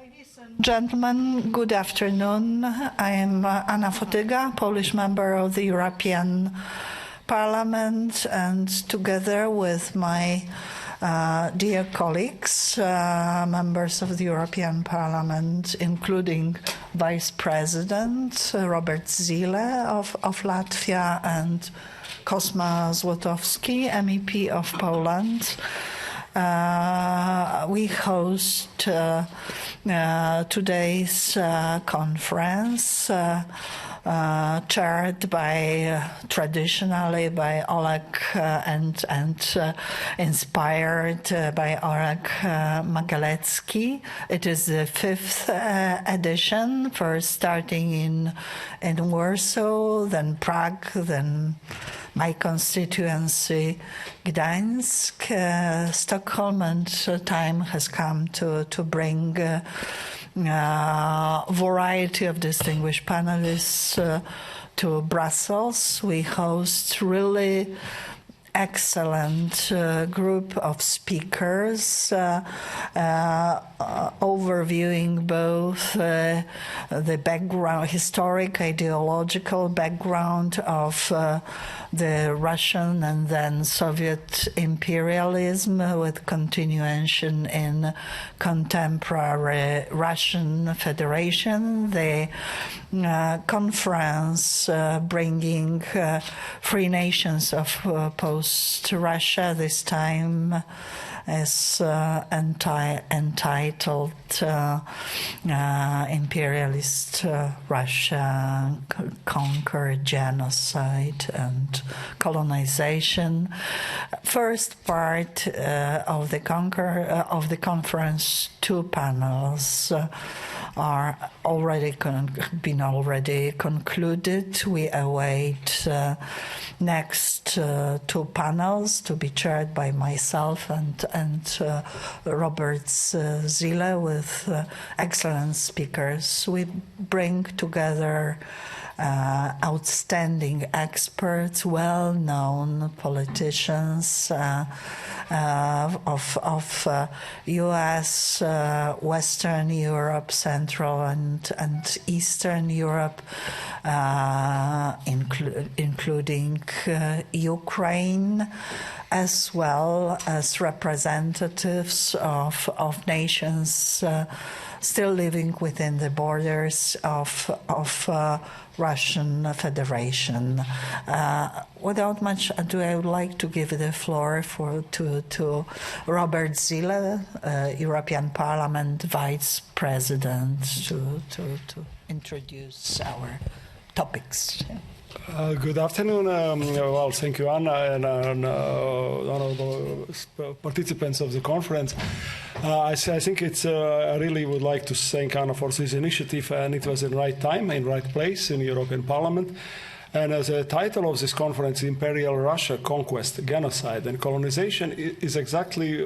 Ladies and gentlemen, good afternoon. I am Anna FOTYGA, Polish member of the European Parliament, and together with my dear colleagues, members of the European Parliament, including Vice President Robert Zīle of Latvia and Kosma Złotowski, MEP of Poland, we host today's conference, chaired traditionally by Oleg and inspired by Oleg Magalecki. It is the 5th edition, first starting in Warsaw, then Prague, then my constituency, Gdańsk, Stockholm, and time has come to bring a variety of distinguished panelists to Brussels. We host really excellent group of speakers, overviewing both the background, historic, ideological background of the Russian and then Soviet imperialism, with continuation in contemporary Russian Federation. The conference bringing free nations of post-Russia, this time is entitled Imperialist Russia Conquer, Genocide and Colonization. First part of the conference, 2 panels are already concluded. We await next 2 panels to be chaired by myself and Robert Zīle with excellent speakers. We bring together outstanding experts, well-known politicians of U.S., Western Europe, Central and Eastern Europe, including Ukraine, as well as representatives of nations still living within the borders of Russian Federation. Without much ado, I would like to give the floor to Robert Zīle, European Parliament Vice President, to introduce our topics. Good afternoon. Well, thank you, Anna, and honorable participants of the conference. I think I really would like to thank Anna for this initiative, and it was in the right time, in the right place in the European Parliament. And as a title of this conference, Imperial Russia Conquest, Genocide and Colonization, is exactly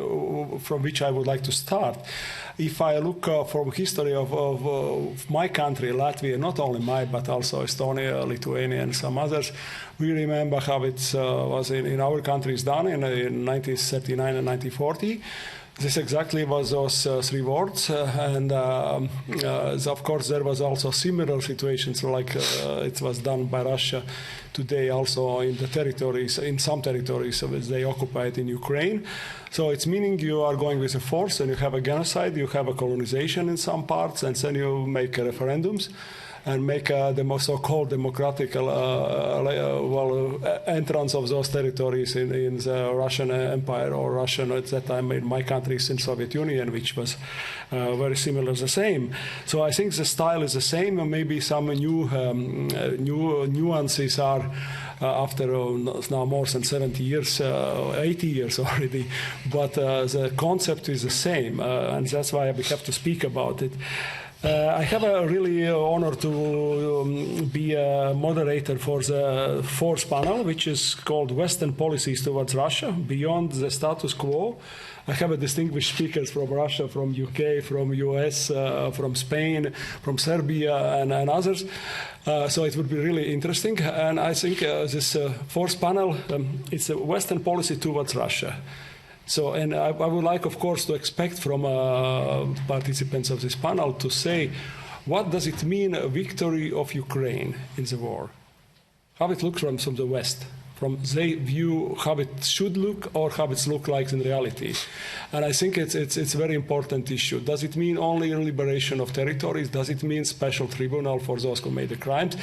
from which I would like to start. If I look from history of my country, Latvia, not only mine, but also Estonia, Lithuania, and some others, we remember how it was in our countries done in 1939 and 1940. This exactly was those 3 words, and of course there was also similar situations like it was done by Russia today also in the territories, in some territories which they occupied in Ukraine. So it's meaning you are going with a force and you have a genocide, you have a colonization in some parts, and then you make referendums and make the so-called democratic entrance of those territories in the Russian Empire, or Russian at that time in my countries in Soviet Union, which was very similar, the same. So I think the style is the same, and maybe some new nuances are after now more than 70 years, 80 years already, but the concept is the same, and that's why we have to speak about it. I have a really honor to be a moderator for the 4th panel, which is called Western Policies Towards Russia, Beyond the Status Quo. I have a distinguished speakers from Russia, from UK, from US, from Spain, from Serbia, and others. So it would be really interesting. And I think this 4th panel, it's a Western policy towards Russia. So, and I would like, of course, to expect from participants of this panel to say, what does it mean, a victory of Ukraine in the war? How it looks from the West, from their view, how it should look or how it looks like in reality. And I think it's a very important issue. Does it mean only liberation of territories? Does it mean special tribunal for those who made the crimes?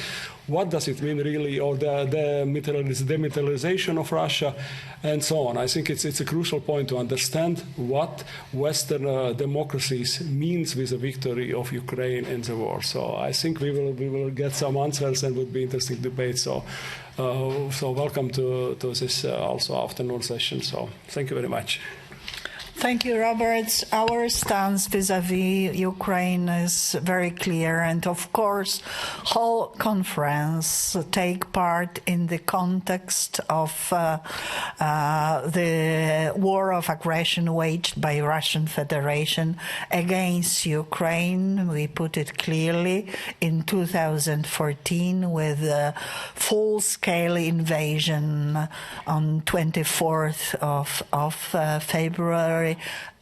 What does it mean really, or the demilitarization of Russia, and so on? I think it's a crucial point to understand what Western democracies means with the victory of Ukraine in the war. So I think we will get some answers and would be interesting debate. So welcome to this also afternoon session. So thank you very much. Thank you, Robert. Our stance vis-à-vis Ukraine is very clear, and of course, whole conference take part in the context of the war of aggression waged by Russian Federation against Ukraine. We put it clearly in 2014 with a full-scale invasion on 24th of February.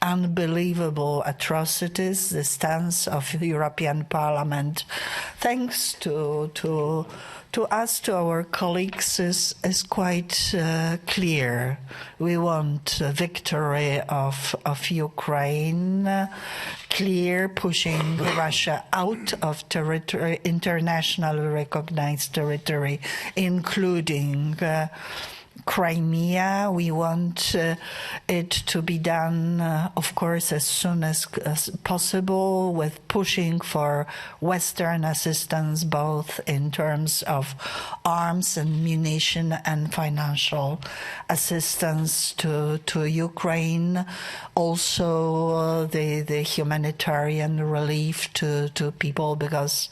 Unbelievable atrocities. The stance of the European Parliament, thanks to us, to our colleagues, is quite clear. We want a victory of Ukraine, clear, pushing Russia out of territory, internationally recognized territory, including Crimea. We want it to be done, of course, as soon as possible, with pushing for Western assistance, both in terms of arms and munition and financial assistance to Ukraine. Also, the humanitarian relief to people, because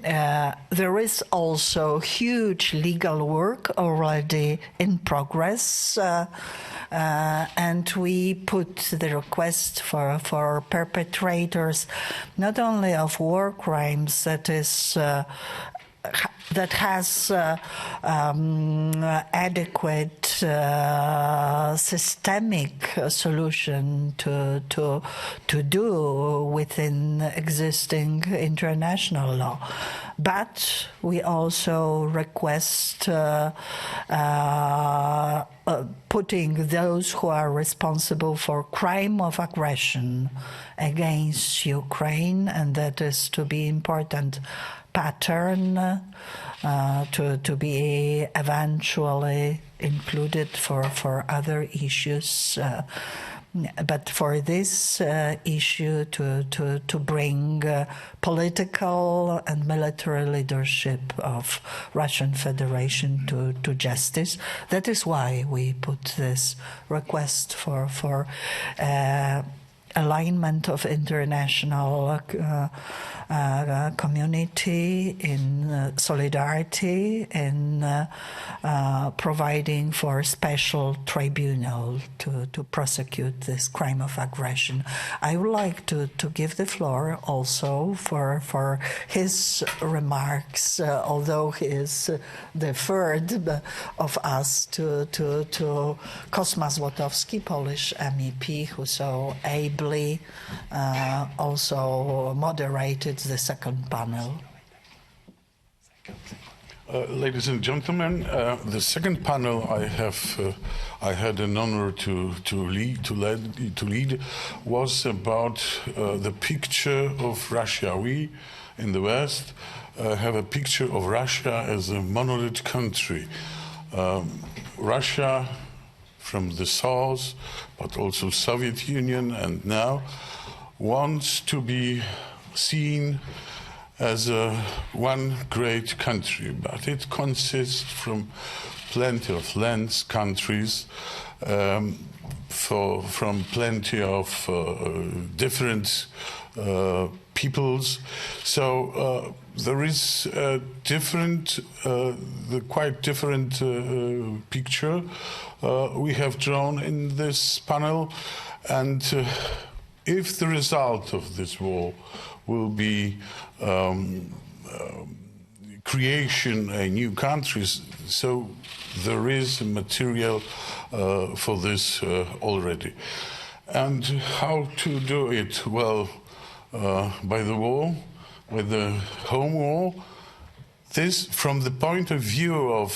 there is also huge legal work already in progress, and we put the request for perpetrators not only of war crimes, that has adequate systemic solution to do within existing international law. But we also request putting those who are responsible for crime of aggression against Ukraine, and that is to be important pattern to be eventually included for other issues. But for this issue to bring political and military leadership of Russian Federation to justice, that is why we put this request for alignment of international community in solidarity, in providing for special tribunal to prosecute this crime of aggression. I would like to give the floor also for his remarks, although he is the third of us, to Kosma Złotowski, Polish MEP, who so ably also moderated the second panel. Ladies and gentlemen, the second panel I had an honor to lead was about the picture of Russia. We in the West have a picture of Russia as a monolith country. Russia from the south, but also Soviet Union, and now wants to be seen as one great country, but it consists from plenty of lands, countries, from plenty of different peoples. So there is a different, quite different picture we have drawn in this panel, and if the result of this war will be creation new countries. So there is material for this already. And how to do it? Well, by the wall, by the home wall. This, from the point of view of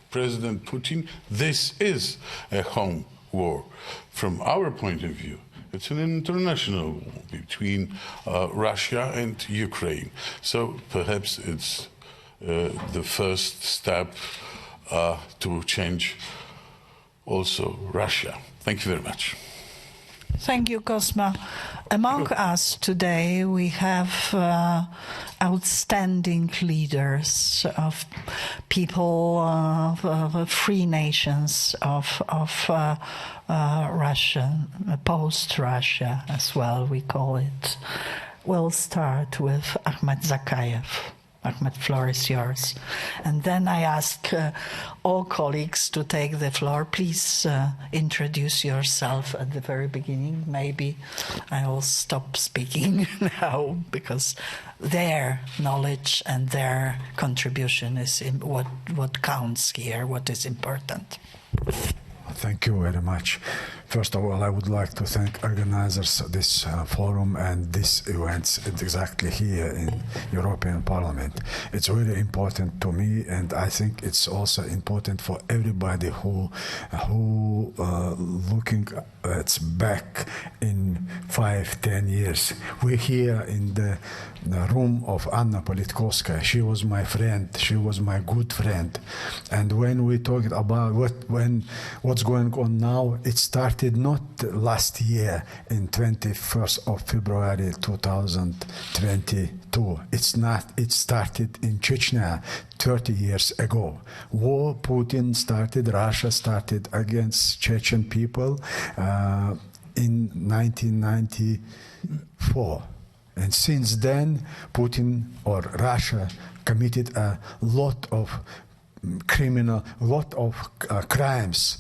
President Putin, this is a home war. From our point of view, it's an international war between Russia and Ukraine. So perhaps it's the first step to change also Russia. Thank you very much. Thank you, Cosma. Among us today, we have outstanding leaders of people, free nations of Russia, post-Russia as well, we call it. We'll start with Ahmed Zakayev. Ahmed, floor is yours. And then I ask all colleagues to take the floor. Please introduce yourself at the very beginning. Maybe I will stop speaking now because their knowledge and their contribution is what counts here, what is important. Thank you very much. First of all, I would like to thank organizers of this forum and these events exactly here in European Parliament. It's very important to me, and I think it's also important for everybody who looking at back in 5-10 years. We're here in the room of Anna Politkovskaya. She was my friend. She was my good friend. And when we talked about what's going on now, it started not last year in 21st of February 2022. It started in Chechnya 30 years ago. War Putin started, Russia started against Chechen people in 1994. And since then, Putin or Russia committed a lot of crimes,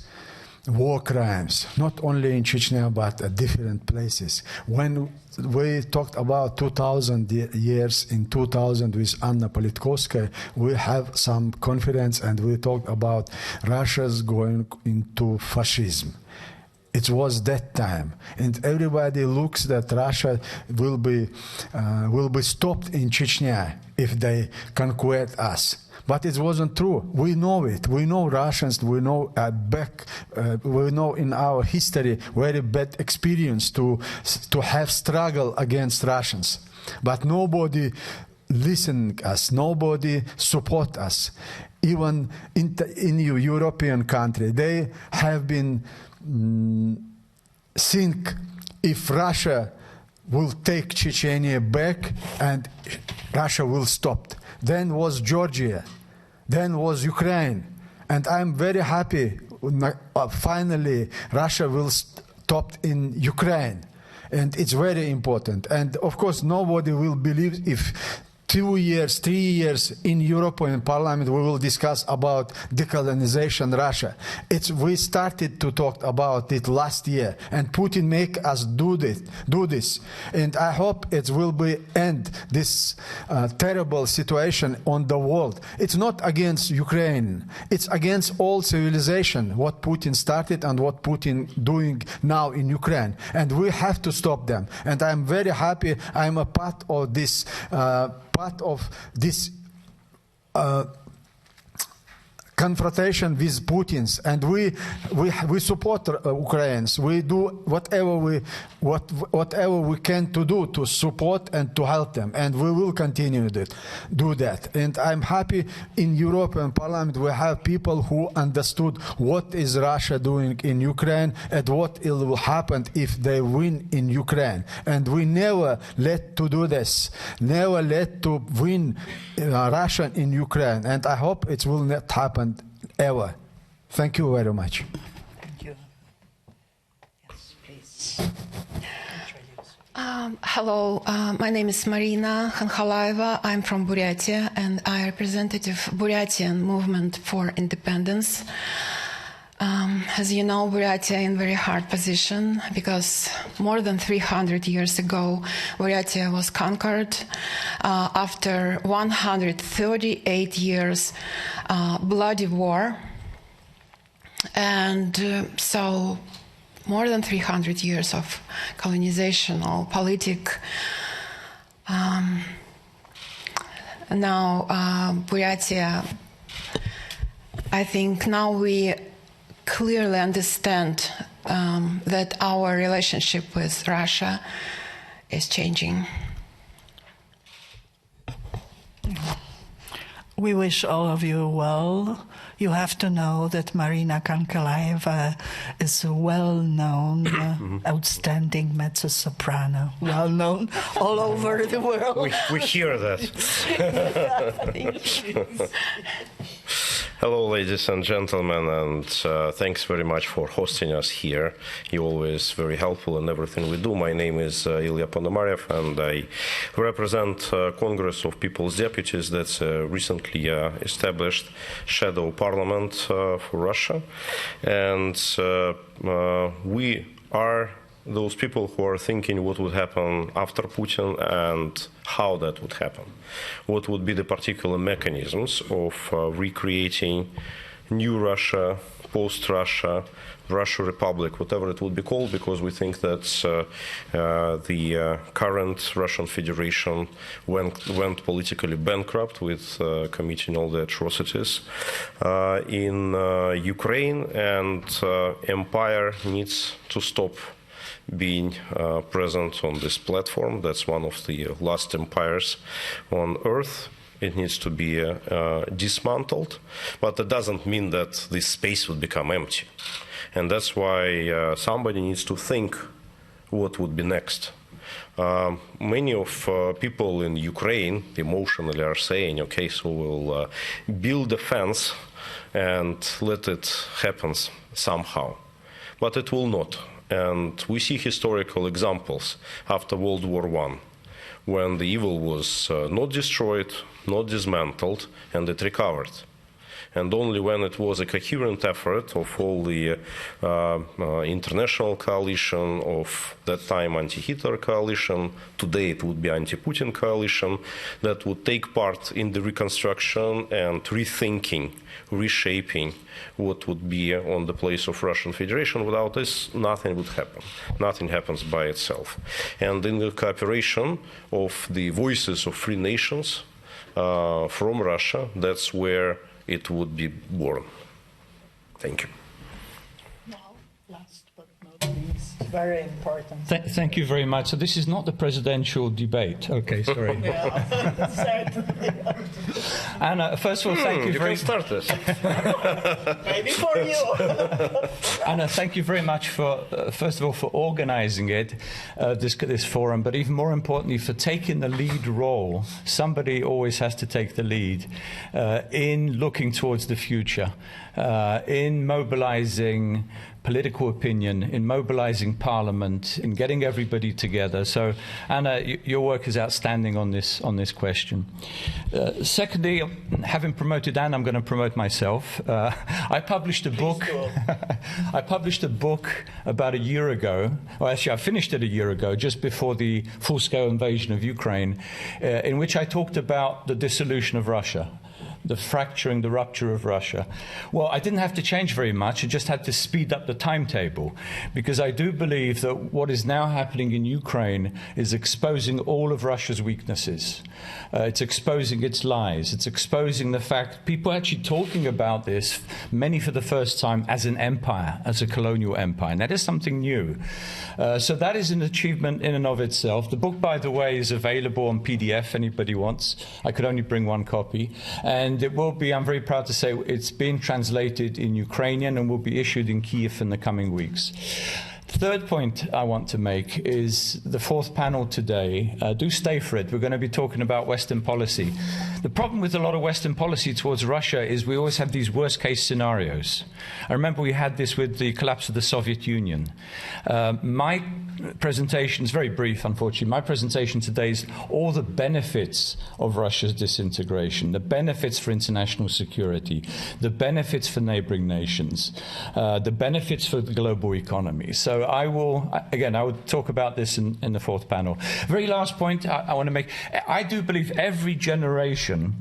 war crimes, not only in Chechnya but at different places. When we talked about 2000 years in 2000 with Anna Politkovskaya, we have some conference and we talked about Russia's going into fascism. It was that time, and everybody looks that Russia will be stopped in Chechnya if they conquer us. But it wasn't true. We know it. We know Russians. We know we know in our history very bad experience to have struggle against Russians. But nobody listen us. Nobody support us. Even in European country, they have been think if Russia will take Chechnya back and Russia will stop. Then was Georgia, then was Ukraine. And I'm very happy finally Russia will stop in Ukraine. And it's very important. And of course nobody will believe if 2 years, 3 years in European Parliament we will discuss about decolonization Russia. We started to talk about it last year, and Putin make us do this. And I hope it will be end this terrible situation on the world. It's not against Ukraine. It's against all civilization, what Putin started and what Putin doing now in Ukraine. And we have to stop them. And I'm very happy I'm a part of this confrontation with Putin's, and we support Ukrainians. We do whatever we can to do to support and to help them, and we will continue to do that. And I'm happy in European Parliament we have people who understood what is Russia doing in Ukraine and what will happen if they win in Ukraine. And we never let to do this, never let to win Russia in Ukraine. And I hope it will not happen ever. Thank you very much. Thank you. Yes, please. Hello, my name is Marina Khankhalaeva. I'm from Buryatia, and I representative Buryatian Movement for Independence. As you know, Buryatia in a very hard position because more than 300 years ago, Buryatia was conquered after 138 years bloody war. And so more than 300 years of colonization or politic. Now, Buryatia, I think now we clearly understand that our relationship with Russia is changing. We wish all of you well. You have to know that Marina Kankalaeva is a well-known, outstanding mezzo-soprano, well-known all over the world. We hear that. Thank you. Hello, ladies and gentlemen, and thanks very much for hosting us here. You're always very helpful in everything we do. My name is Ilya Ponomarev, and I represent Congress of People's Deputies that's recently established shadow parliament for Russia. And we are those people who are thinking what would happen after Putin and how that would happen. What would be the particular mechanisms of recreating new Russia, post-Russia, Russia Republic, whatever it would be called, because we think that the current Russian Federation went politically bankrupt with committing all the atrocities in Ukraine, and empire needs to stop being present on this platform. That's one of the last empires on Earth. It needs to be dismantled, but that doesn't mean that this space would become empty. And that's why somebody needs to think what would be next. Many of people in Ukraine emotionally are saying, okay, so we'll build a fence and let it happen somehow. But it will not. And we see historical examples after World War I, when the evil was not destroyed, not dismantled, and it recovered. And only when it was a coherent effort of all the international coalition, of that time anti-Hitler coalition, today it would be anti-Putin coalition, that would take part in the reconstruction and rethinking, reshaping what would be on the place of Russian Federation. Without this, nothing would happen. Nothing happens by itself. And in the cooperation of the voices of free nations from Russia, that's where it would be born. Thank you. Now, last but not least, very important. Thank you very much. So this is not the presidential debate. Okay, sorry. Yeah, certainly. Anna, first of all, thank you very much. You can start this. Maybe for you. Anna, thank you very much for, first of all, for organizing it, this forum, but even more importantly, for taking the lead role. Somebody always has to take the lead in looking towards the future, in mobilizing political opinion, in mobilizing parliament, in getting everybody together. So, Anna, your work is outstanding on this question. Secondly, having promoted Anna, I'm going to promote myself. I published a book. I published a book about a year ago. Well, actually, I finished it a year ago, just before the full-scale invasion of Ukraine, in which I talked about the dissolution of Russia, the fracturing, the rupture of Russia. Well, I didn't have to change very much. I just had to speed up the timetable, because I do believe that what is now happening in Ukraine is exposing all of Russia's weaknesses. It's exposing its lies. It's exposing the fact people are actually talking about this, many for the first time, as an empire, as a colonial empire. And that is something new. So that is an achievement in and of itself. The book, by the way, is available on PDF, anybody wants. I could only bring one copy. And it will be, I'm very proud to say, it's being translated in Ukrainian and will be issued in Kyiv in the coming weeks. Third point I want to make is the fourth panel today. Do stay for it. We're going to be talking about Western policy. The problem with a lot of Western policy towards Russia is we always have these worst-case scenarios. I remember we had this with the collapse of the Soviet Union. My presentation is very brief, unfortunately. My presentation today is all the benefits of Russia's disintegration, the benefits for international security, the benefits for neighboring nations, the benefits for the global economy. So I will talk about this in the fourth panel. Very last point I want to make. I do believe every generation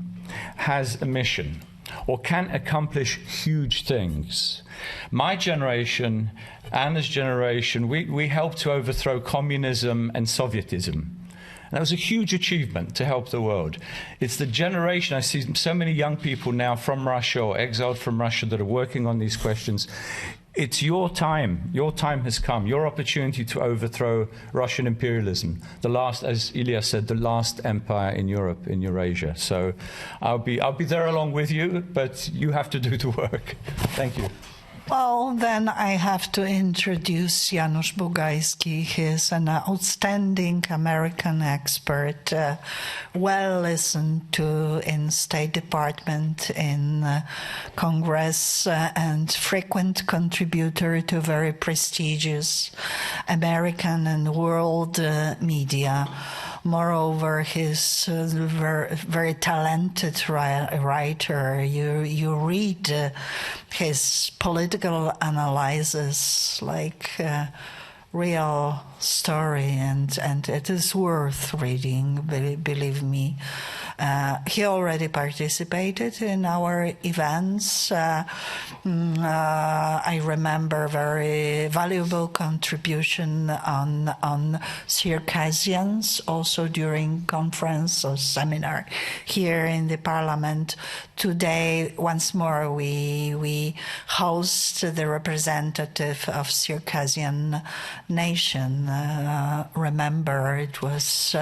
has a mission or can accomplish huge things. My generation, Anna's generation, we helped to overthrow communism and Sovietism. And that was a huge achievement to help the world. It's the generation, I see so many young people now from Russia or exiled from Russia that are working on these questions. It's your time. Your time has come. Your opportunity to overthrow Russian imperialism. The last, as Ilya said, the last empire in Europe, in Eurasia. So I'll be there along with you, but you have to do the work. Thank you. Well, then I have to introduce Janusz Bugajski. He is an outstanding American expert, well listened to in State Department, in Congress, and frequent contributor to very prestigious American and world media. Moreover, he's very talented writer. You read his political analysis like real story, and it is worth reading, believe me. He already participated in our events. I remember very valuable contribution on Circassians, also during conference or seminar here in the Parliament. Today, once more, we host the representative of Circassian nation. Remember, it was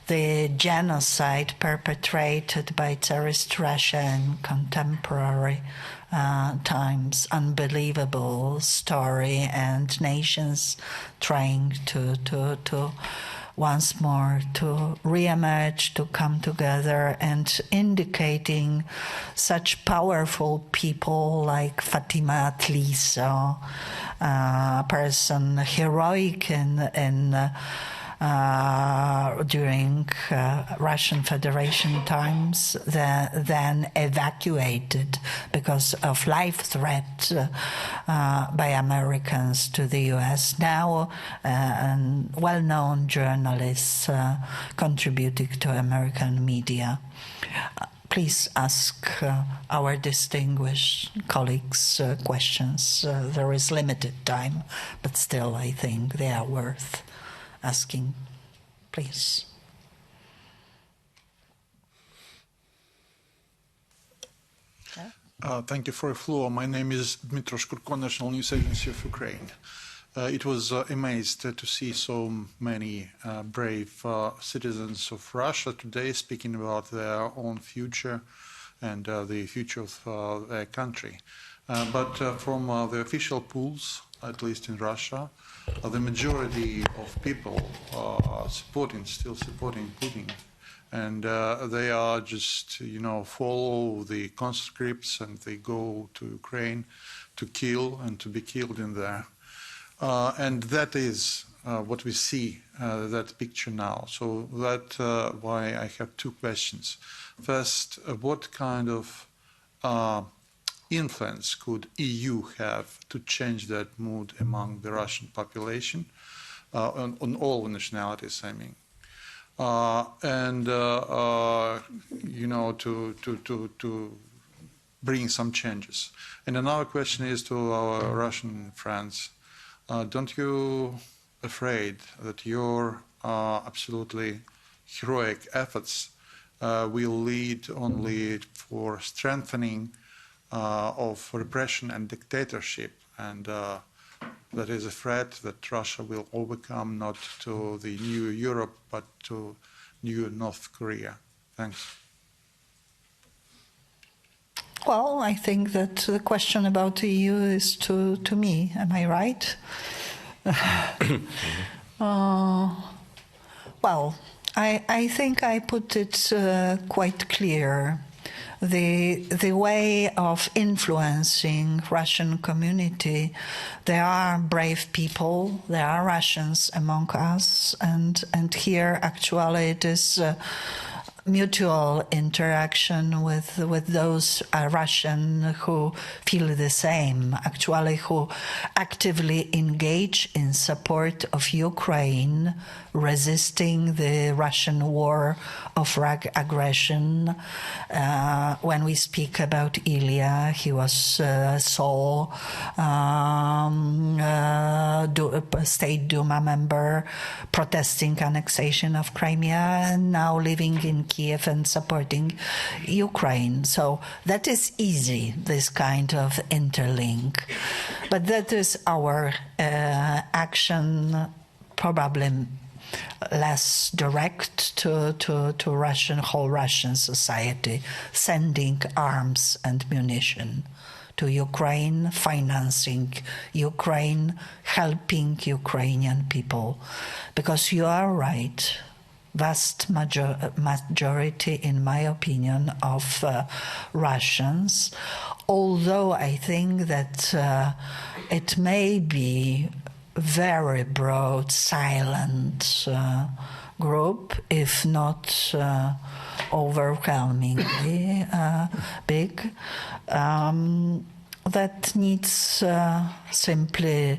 the genocide perpetrated by Tsarist Russia in contemporary times. Unbelievable story, and nations trying to once more to re-emerge, to come together, and indicating such powerful people like Fatima Tliso, a person heroic during Russian Federation times, then evacuated because of life threat by Americans to the U.S. Now, a well-known journalist contributing to American media. Please ask our distinguished colleagues questions. There is limited time, but still I think they are worth asking. Please. Thank you for the floor. My name is Dmitro Shkurko, National News Agency of Ukraine. It was amazed to see so many brave citizens of Russia today speaking about their own future and the future of their country. But from the official polls, at least in Russia, the majority of people are still supporting Putin. And they are just, follow the conscripts, and they go to Ukraine to kill and to be killed in there. And that is what we see, that picture now. So that's why I have two questions. First, what kind of influence could EU have to change that mood among the Russian population, on all nationalities, I mean? To bring some changes. And another question is to our Russian friends. Don't you afraid that your absolutely heroic efforts will lead only for strengthening of repression and dictatorship, and that is a threat that Russia will overcome not to the new Europe but to new North Korea? Thanks. Well, I think that the question about the EU is to me. Am I right? Well, I think I put it quite clear. the way of influencing Russian community. There are brave people, there are Russians among us, and here actually it is mutual interaction with those Russian who feel the same, actually who actively engage in support of Ukraine, resisting the Russian war of aggression. When we speak about Ilya, he was sole State Duma member protesting annexation of Crimea, and now living in Kiev and supporting Ukraine. So that is easy, this kind of interlink. But that is our action, probably less direct to whole Russian society, sending arms and munition to Ukraine, financing Ukraine, helping Ukrainian people. Because you are right, vast majority, in my opinion, of Russians, although I think that it may be very broad, silent group, if not overwhelmingly big, that needs simply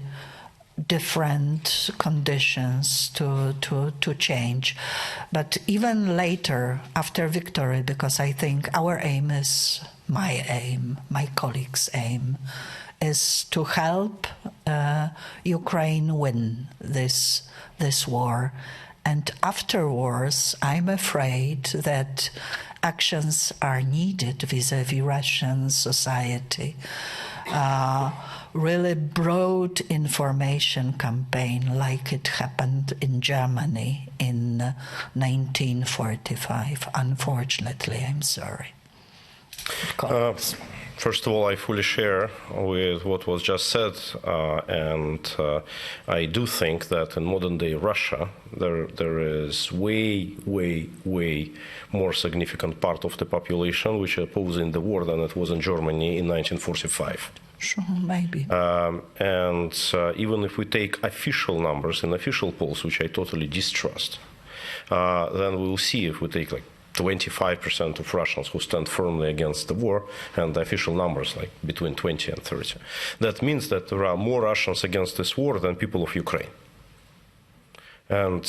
different conditions to change. But even later, after victory, because I think our aim is, my aim, my colleagues' aim, is to help Ukraine win this war. And afterwards, I'm afraid that actions are needed vis-à-vis Russian society. Really broad information campaign like it happened in Germany in 1945. Unfortunately, I'm sorry. First of all, I fully share with what was just said, and I do think that in modern-day Russia, there is way more significant part of the population which are opposing the war than it was in Germany in 1945. Sure, maybe. And even if we take official numbers and official polls, which I totally distrust, then we will see, if we take like 25% of Russians who stand firmly against the war, and the official numbers like between 20 and 30. That means that there are more Russians against this war than people of Ukraine. And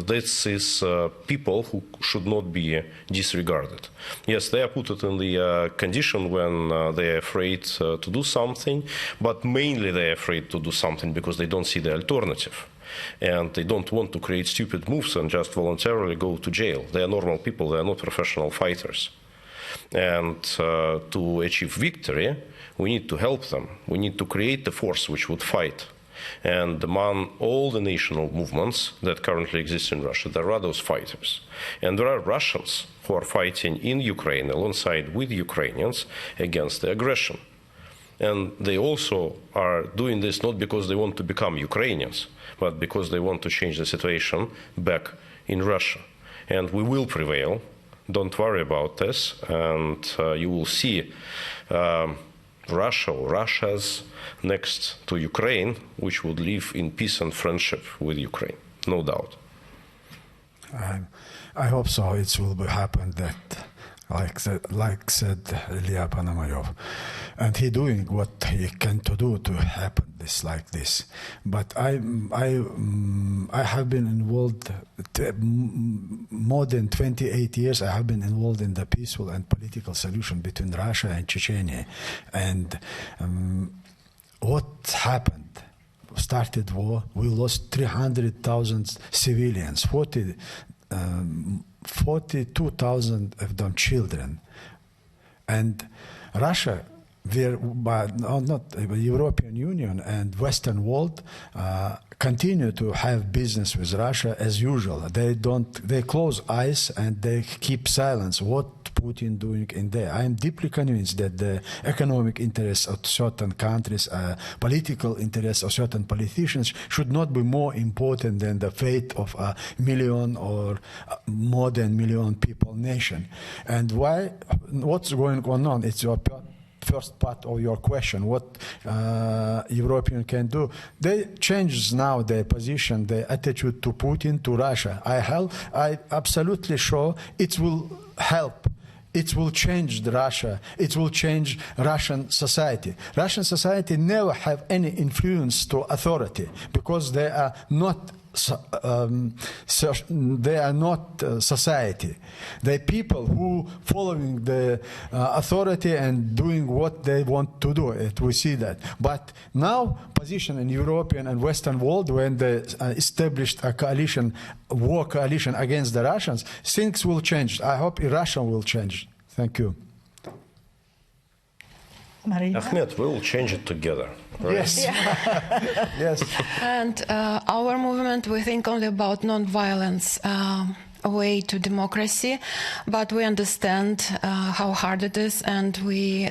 this is people who should not be disregarded. Yes, they are put in the condition when they are afraid to do something, but mainly they are afraid to do something because they don't see the alternative. And they don't want to create stupid moves and just voluntarily go to jail. They are normal people, they are not professional fighters. And to achieve victory, we need to help them. We need to create the force which would fight. And among all the national movements that currently exist in Russia, there are those fighters. And there are Russians who are fighting in Ukraine alongside with Ukrainians against the aggression. And they also are doing this not because they want to become Ukrainians, but because they want to change the situation back in Russia. And we will prevail. Don't worry about this. And you will see Russia or Russia's next to Ukraine, which would live in peace and friendship with Ukraine, no doubt. I hope so. It will happen that, like said Ilya Ponomarev, and he doing what he can to do to happen this like this. But I have been involved more than 28 years. I have been involved in the peaceful and political solution between Russia and Chechnya, and what happened? Started war. We lost 300,000 civilians. 42,000 of them children, and Russia, not the European Union and Western world, continue to have business with Russia as usual. They close eyes and they keep silence. What Putin doing in there. I am deeply convinced that the economic interests of certain countries, political interests of certain politicians should not be more important than the fate of a million or more than million people nation. And what's going on? It's your first part of your question, what European can do. They changed now their position, their attitude to Putin, to Russia. I absolutely sure it will help. It will change Russia. It will change Russian society. Russian society never have any influence to authority because they are not society. They are people who following the authority and doing what they want to do. We see that. But now, position in European and Western world, when they established a coalition, war coalition against the Russians, things will change. I hope Russia will change. Thank you. Ahmed, we will change it together. Right? Yes. Yeah. Yes. And our movement, we think only about non-violence way to democracy, but we understand how hard it is, and we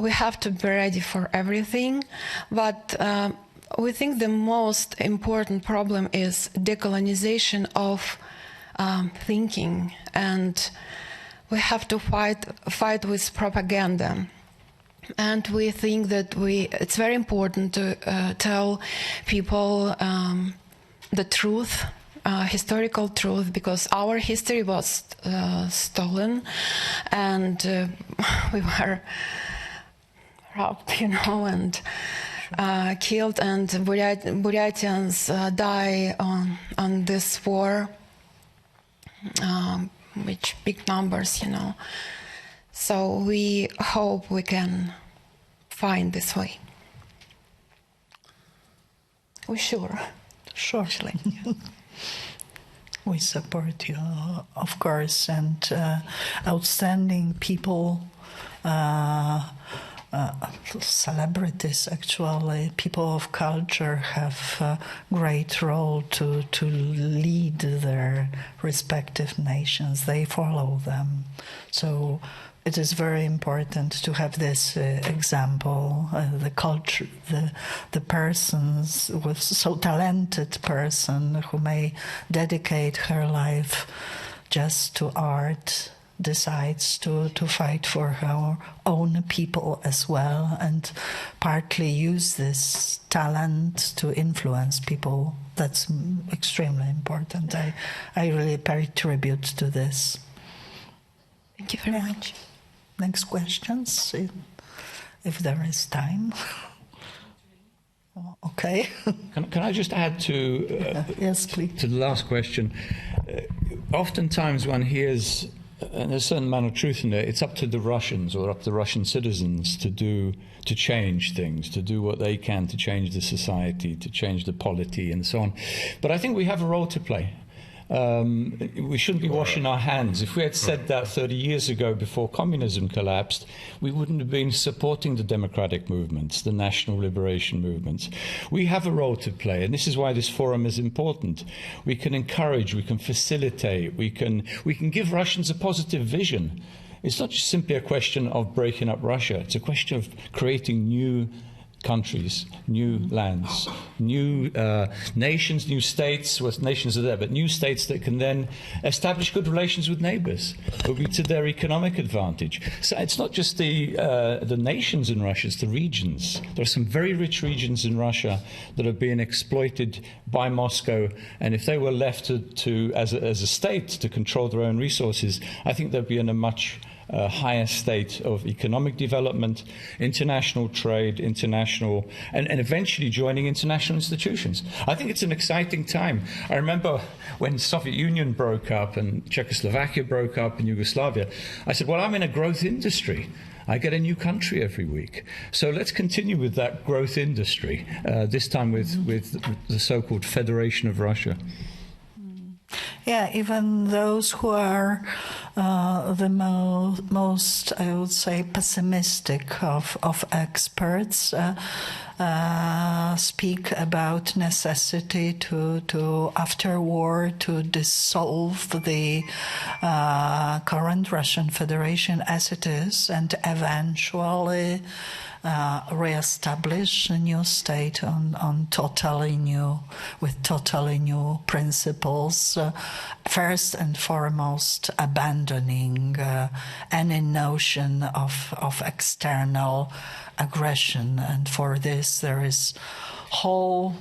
have to be ready for everything. But we think the most important problem is decolonization of thinking, and we have to fight with propaganda. And we think that it's very important to tell people the truth, historical truth, because our history was stolen, and we were robbed, and killed, and Buratians die on this war, which big numbers, So we hope we can find this way. We sure. Actually. We support you, of course, and outstanding people, celebrities, actually, people of culture have a great role to lead their respective nations. They follow them. So it is very important to have this example, the culture, the persons with so talented person who may dedicate her life just to art, decides to fight for her own people as well, and partly use this talent to influence people. That's extremely important. I really pay tribute to this. Thank you very much. Next questions, if there is time. Okay. Can I just add to yes, please. To the last question? Oftentimes one hears, and there's a certain amount of truth in it, it's up to the Russians or up to Russian citizens to change things, to do what they can to change the society, to change the polity and so on. But I think we have a role to play. We shouldn't be washing our hands. If we had said that 30 years ago before communism collapsed, we wouldn't have been supporting the democratic movements, the national liberation movements. We have a role to play, and this is why this forum is important. We can encourage, we can facilitate, we can give Russians a positive vision. It's not just simply a question of breaking up Russia. It's a question of creating new countries, new lands, new nations, new states. Well, nations are there, but new states that can then establish good relations with neighbors. It will be to their economic advantage. So it's not just the nations in Russia, it's the regions. There are some very rich regions in Russia that are being exploited by Moscow, and if they were left to as a state to control their own resources, I think they'd be in a much higher state of economic development, international trade, and eventually joining international institutions. I think it's an exciting time. I remember when the Soviet Union broke up and Czechoslovakia broke up and Yugoslavia, I said, well, I'm in a growth industry. I get a new country every week. So let's continue with that growth industry, this time with the so-called Federation of Russia. Yeah, even those who are the most, I would say, pessimistic of experts speak about necessity to after war to dissolve the current Russian Federation as it is and eventually re-establish a new state on totally new, with totally new principles. First and foremost, abandoning any notion of external aggression, and for this there is whole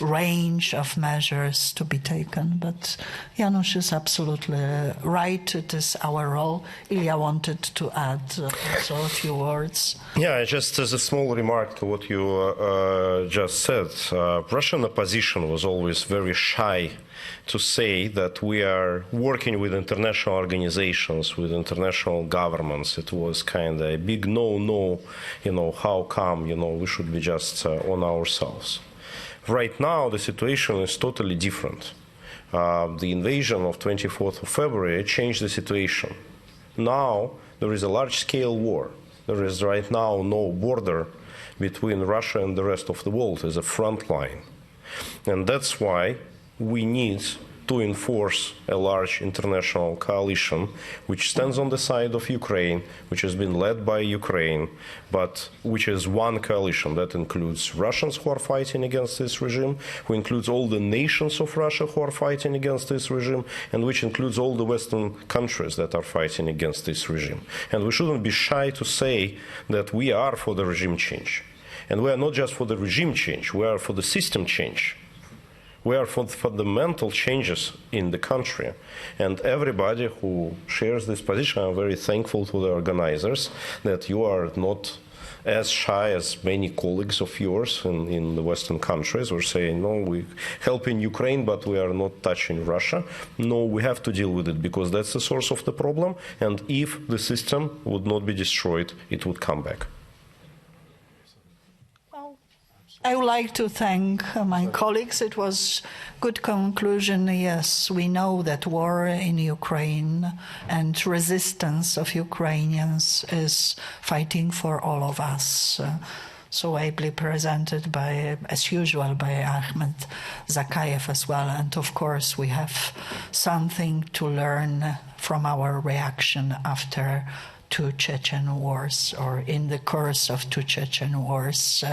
range of measures to be taken. But Janusz is absolutely right. It is our role. Ilya wanted to add also a few words. Yeah, just as a small remark to what you just said, Russian opposition was always very shy to say that we are working with international organizations, with international governments. It was kind of a big no, how come, we should be just on ourselves. Right now, the situation is totally different. The invasion of 24th of February changed the situation. Now, there is a large-scale war. There is right now no border between Russia and the rest of the world as a front line. And that's why we need to enforce a large international coalition which stands on the side of Ukraine, which has been led by Ukraine, but which is one coalition that includes Russians who are fighting against this regime, who includes all the nations of Russia who are fighting against this regime, and which includes all the Western countries that are fighting against this regime. And we shouldn't be shy to say that we are for the regime change. And we are not just for the regime change, we are for the system change. We are for fundamental changes in the country. And everybody who shares this position, I'm very thankful to the organizers that you are not as shy as many colleagues of yours in the Western countries who are saying, no, we're helping Ukraine, but we are not touching Russia. No, we have to deal with it because that's the source of the problem. And if the system would not be destroyed, it would come back. I would like to thank my colleagues. It was a good conclusion. Yes, we know that war in Ukraine and resistance of Ukrainians is fighting for all of us. So ably presented by, as usual, by Ahmed Zakayev as well. And of course, we have something to learn from our reaction after two Chechen wars, or in the course of two Chechen wars.